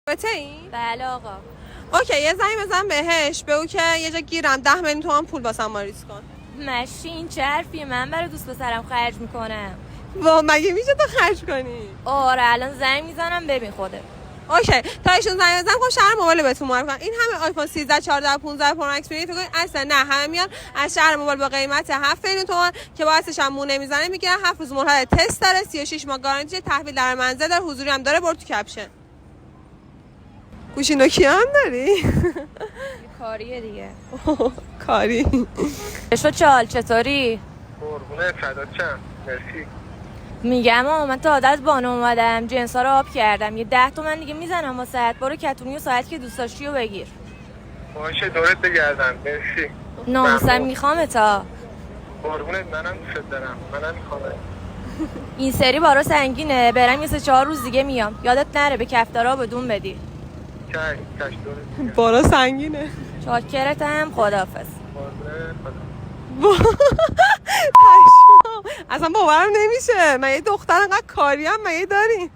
رابطه این؟ بله آقا. اوکی یه زنگ بزن بهش بگو که یه جا گیرم 10 میلیون تومان پول واسم واریز کن. مشی این چه حرفیه؟ من برای دوست پسرم خرج میکنم. وا مگه میشه تو خرج کنی؟ آره الان زنگ میزنم ببین خودت. اوکی تا ایشون زنگ بزنم خب شهر موبایل بهتون معرفی کنم. این همه آیفون 13 14 15 پرو مکس فکر کنید اصلا نه همه میان از شهر موبایل با قیمت 7 میلیون تومان که واسش هم مون نمیزنه میگیرن 7 روز مهلت تست داره 36 ماه گارانتی تحویل در منزل داره حضوری هم داره برو تو کپشن. گوشی نوکیا هم داری؟ کاریه دیگه. کاری. شو چال چطوری؟ قربونه فدات شم. مرسی. میگم من تا عادت بانو اومدم جنسا رو آب کردم یه 10 تومن دیگه میزنم واسه برو کتونی و ساعت که دوست داشتی رو بگیر. باشه دورت بگردم. مرسی. ناموسم میخوام تا قربونت منم دوست دارم. منم میخوام. این سری بارا سنگینه برم یه 3-4 روز دیگه میام یادت نره به کفتارا بدون بدی. کش دورت. بالا سنگینه. چاکرتم خداحافظ. قربونه خدا. اصلا باورم نمیشه من یه دختر انقدر کاری هم مگه داریم؟